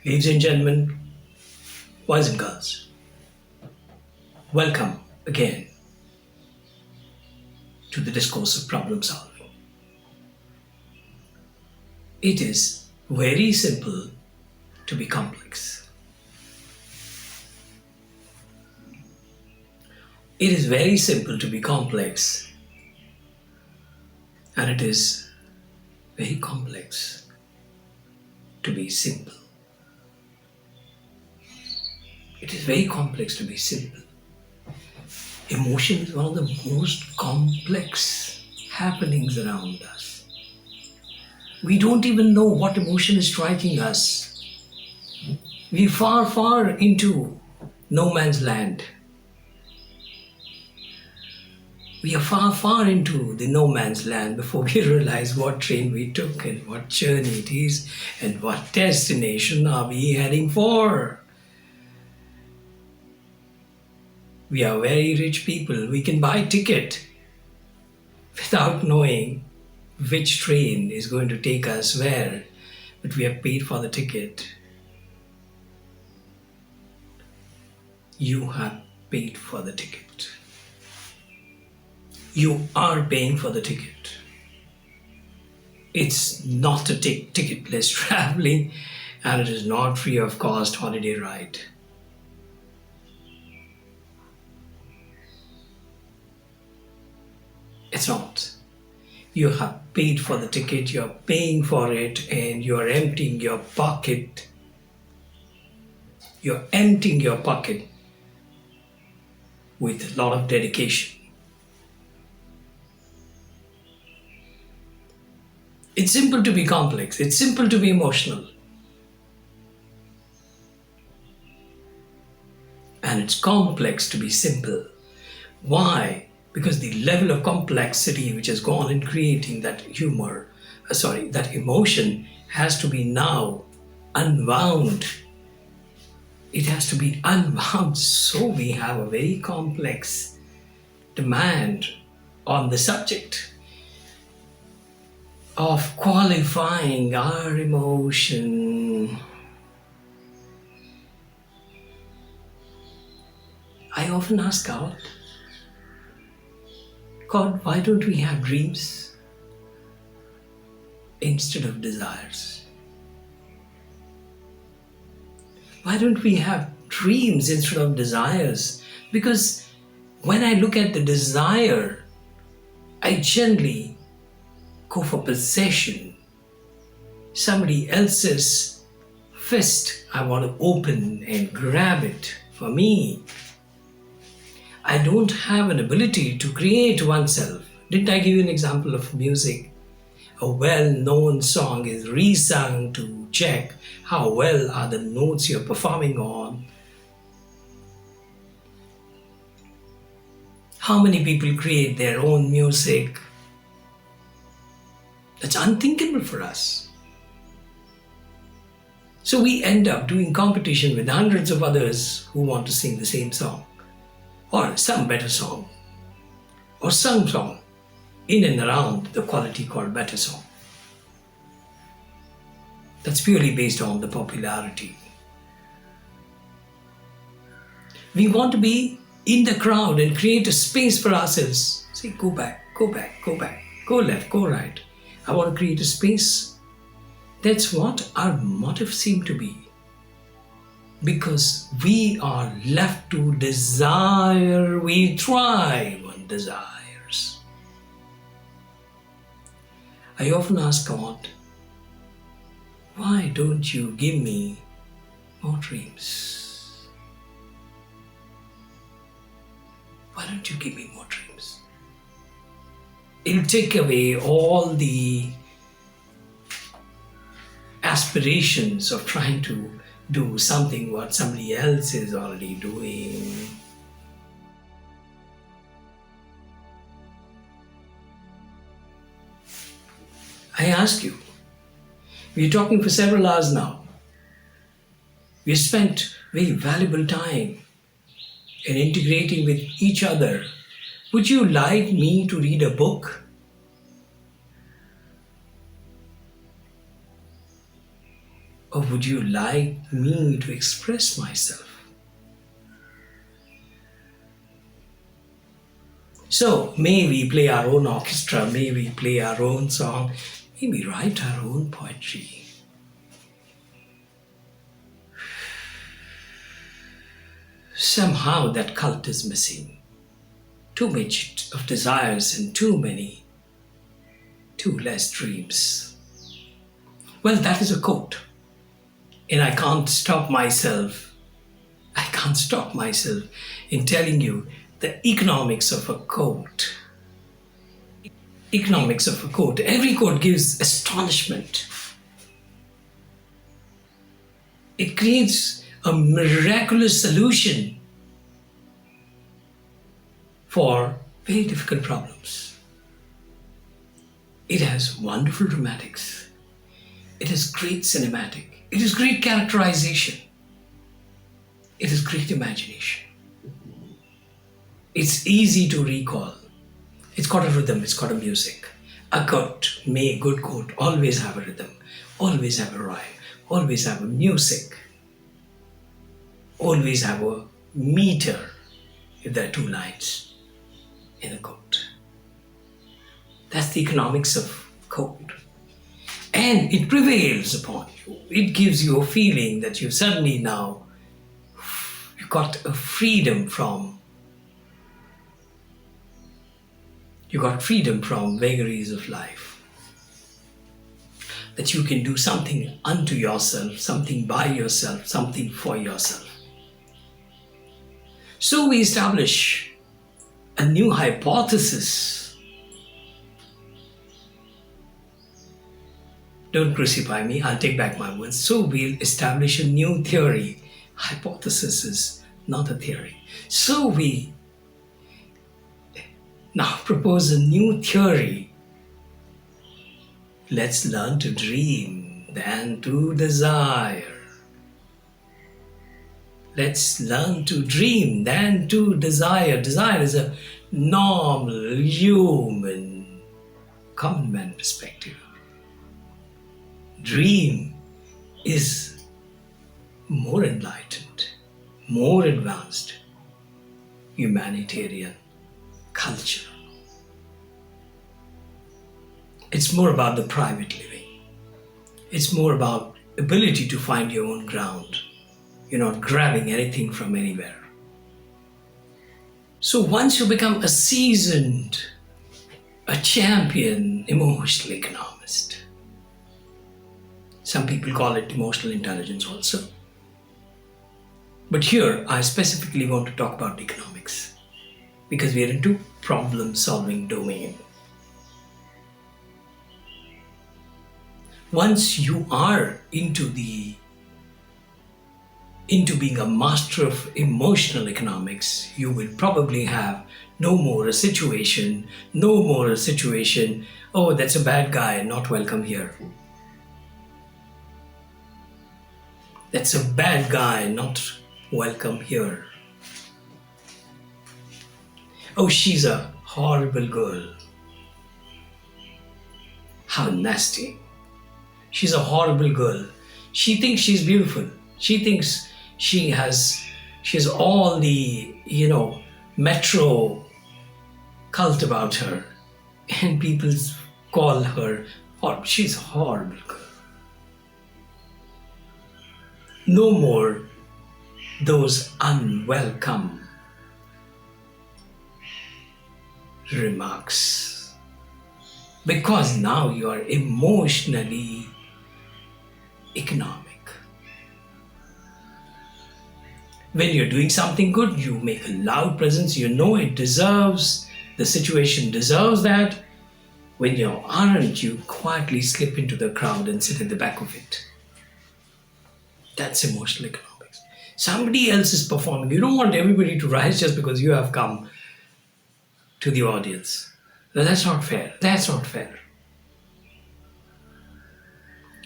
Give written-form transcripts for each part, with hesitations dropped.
Ladies and gentlemen, boys and girls, welcome again to the discourse of problem solving. It is very simple to be complex. It is very simple to be complex, and it is very complex to be simple. It is very complex to be simple. Emotion is one of the most complex happenings around us. We don't even know what emotion is striking us. We're far, far into no man's land. We are far, far into the no man's land before we realize what train we took and what journey it is and what destination are we heading for. We are very rich people. We can buy a ticket without knowing which train is going to take us where, but we have paid for the ticket. You have paid for the ticket. You are paying for the ticket. It's not a ticketless traveling, and it is not free of cost holiday ride. It's not. You have paid for the ticket, you're paying for it, and you're emptying your pocket. You're emptying your pocket with a lot of dedication. It's simple to be complex. It's simple to be emotional. And it's complex to be simple. Why? Because the level of complexity which has gone in creating that that emotion has to be now unwound. It has to be unwound. So we have a very complex demand on the subject of qualifying our emotion. I often ask God, why don't we have dreams instead of desires? Why don't we have dreams instead of desires? Because when I look at the desire, I generally go for possession. Somebody else's fist, I want to open and grab it for me. I don't have an ability to create oneself. Didn't I give you an example of music? A well-known song is re-sung to check how well are the notes you're performing on. How many people create their own music? That's unthinkable for us. So we end up doing competition with hundreds of others who want to sing the same song, or some better song, or some song in and around the quality called better song. That's purely based on the popularity. We want to be in the crowd and create a space for ourselves. Say, go back, go back, go back, go left, go right. I want to create a space. That's what our motive seems to be. Because we are left to desire, we thrive on desires. I often ask God, why don't you give me more dreams? Why don't you give me more dreams? It'll take away all the aspirations of trying to do something what somebody else is already doing. I ask you, we're talking for several hours now. We spent very valuable time in integrating with each other. Would you like me to read a book? or would you like me to express myself? So may we play our own orchestra, may we play our own song, may we write our own poetry. Somehow that cult is missing. Too much of desires and too less dreams. Well, that is a quote. And I can't stop myself in telling you the economics of a quote. Economics of a quote. Every quote gives astonishment. It creates a miraculous solution for very difficult problems. It has wonderful dramatics. It has great cinematic. It has great characterization. It has great imagination. It's easy to recall. It's got a rhythm, it's got a music. A good quote, always have a rhythm, always have a rhyme, always have a music, always have a meter if there are two lines in a quote. That's the economics of quote. And it prevails upon you. It gives you a feeling that you suddenly now you've got a freedom from vagaries of life. That you can do something unto yourself, something by yourself, something for yourself. So we establish a new hypothesis. Don't crucify me, I'll take back my words. So we'll establish a new theory. Hypothesis is not a theory. So we now propose a new theory. Let's learn to dream than to desire. Let's learn to dream than to desire. Desire is a normal, human, common man perspective. Dream is more enlightened, more advanced, humanitarian culture. It's more about the private living. It's more about ability to find your own ground. You're not grabbing anything from anywhere. So once you become a seasoned, a champion emotional economist, some people call it emotional intelligence also. But here I specifically want to talk about economics because we are into problem-solving domain. Once you are into being a master of emotional economics, you will probably have no more a situation, oh, that's a bad guy, not welcome here. That's a bad guy, not welcome here. Oh, she's a horrible girl. How nasty. She's a horrible girl. She thinks she's beautiful. She thinks she has all the, metro cult about her. And people call her, she's a horrible girl. No more those unwelcome remarks. Because now you are emotionally economic. When you're doing something good, you make a loud presence, you know it deserves, the situation deserves that. When you aren't, you quietly slip into the crowd and sit at the back of it. That's emotional economics. Somebody else is performing. You don't want everybody to rise just because you have come to the audience. No, that's not fair. That's not fair.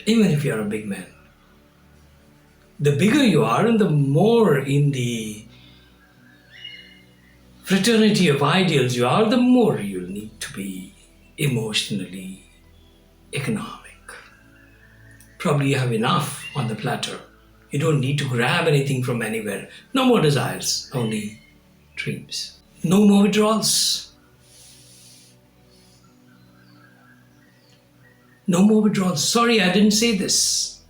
Even if you're a big man. The bigger you are and the more in the fraternity of ideals you are, the more you'll need to be emotionally economic. Probably you have enough on the platter. You don't need to grab anything from anywhere. No more desires, only dreams. No more withdrawals. No more withdrawals. Sorry, I didn't say this.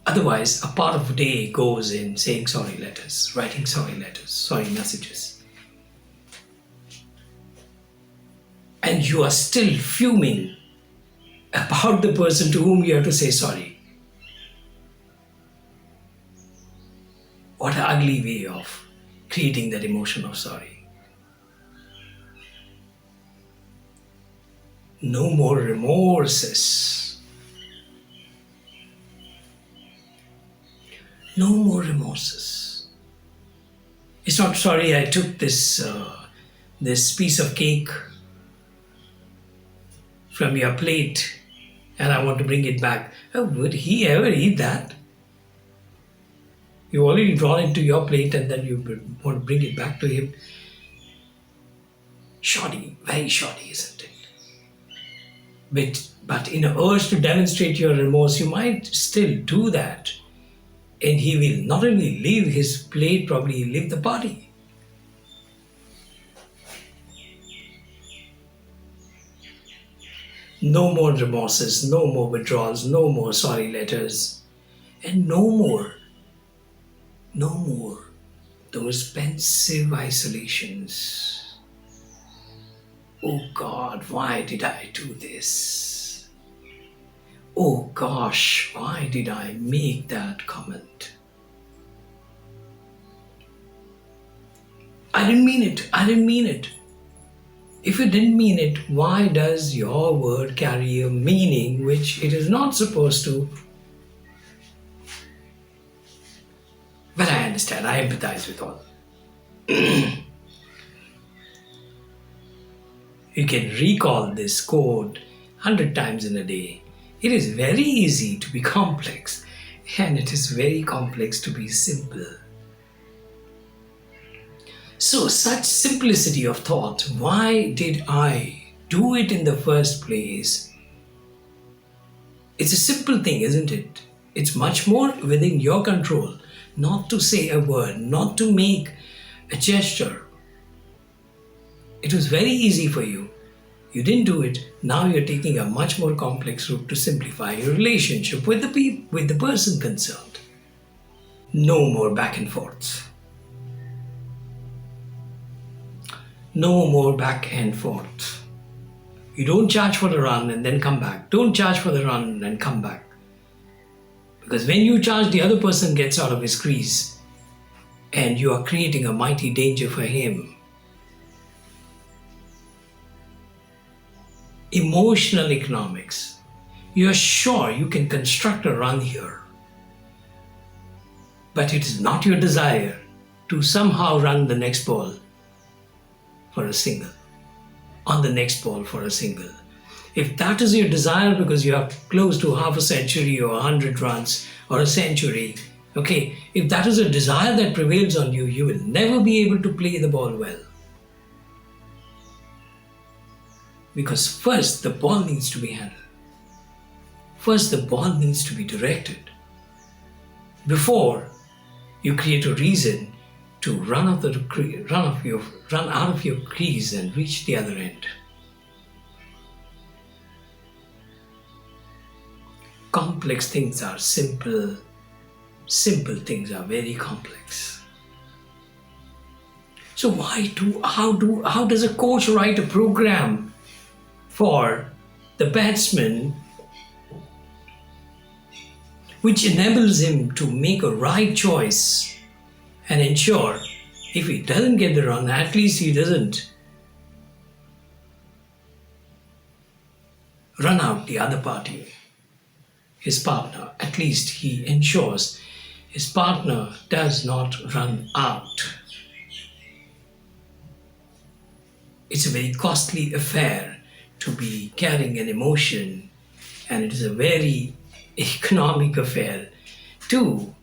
Otherwise, a part of the day goes in saying sorry letters, writing sorry letters, sorry messages. And you are still fuming about the person to whom you have to say sorry. What an ugly way of creating that emotion of sorry. No more remorses. No more remorses. It's not sorry I took this piece of cake from your plate and I want to bring it back. Oh, would he ever eat that? You already brought it to your plate and then you want to bring it back to him. Shoddy, very shoddy, isn't it? But in an urge to demonstrate your remorse, you might still do that. And he will not only leave his plate, probably leave the party. No more remorses, no more withdrawals, no more sorry letters, and no more those pensive isolations. Oh God, why did I do this? Oh gosh, why did I make that comment? I didn't mean it. If you didn't mean it, why does your word carry a meaning which it is not supposed to? But I understand, I empathize with all. You can recall this quote 100 times in a day. It is very easy to be complex, and it is very complex to be simple. So, such simplicity of thought, why did I do it in the first place? It's a simple thing, isn't it? It's much more within your control not to say a word, not to make a gesture. It was very easy for you. You didn't do it. Now you're taking a much more complex route to simplify your relationship with the person concerned. No more back and forth. No more back and forth. You don't charge for the run and then come back. Don't charge for the run and come back. Because when you charge, the other person gets out of his crease and you are creating a mighty danger for him. Emotional economics. You are sure you can construct a run here. But it is not your desire to somehow run the next ball for a single. On the next ball for a single. If that is your desire because you are close to half a century or 100 runs or a century, okay, if that is a desire that prevails on you, you will never be able to play the ball well. Because first the ball needs to be handled. First the ball needs to be directed. Before you create a reason to run out of your crease and reach the other end. Complex things are simple. Simple things are very complex. So how does a coach write a program for the batsman which enables him to make a right choice and ensure if he doesn't get the run, at least he doesn't run out the other party, his partner. At least he ensures his partner does not run out. It's a very costly affair to be carrying an emotion, and it is a very economic affair to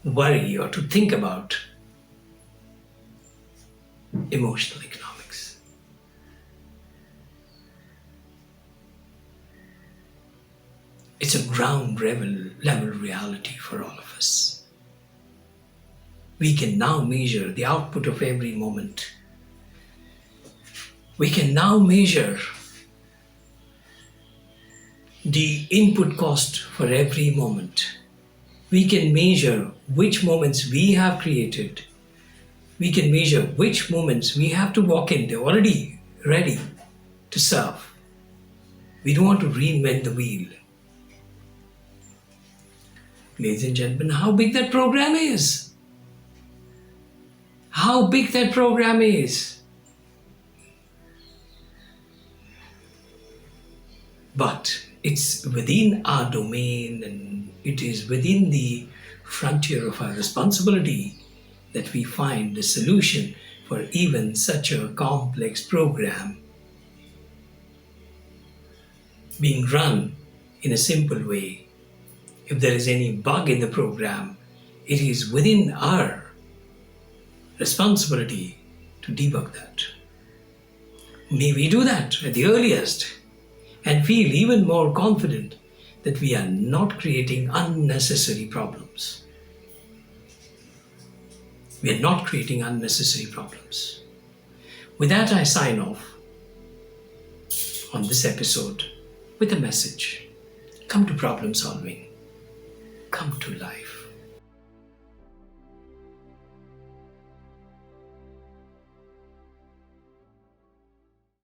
worry or to think about emotional economics. It's a ground level reality for all of us. We can now measure the output of every moment. We can now measure the input cost for every moment. We can measure which moments we have created. We can measure which moments we have to walk in. They're already ready to serve. We don't want to reinvent the wheel. Ladies and gentlemen, how big that program is. How big that program is. But it's within our domain and it is within the frontier of our responsibility that we find the solution for even such a complex program being run in a simple way. If there is any bug in the program, it is within our responsibility to debug that. May we do that at the earliest and feel even more confident that we are not creating unnecessary problems. We are not creating unnecessary problems. With that, I sign off on this episode with a message. Come to problem solving. Come to life.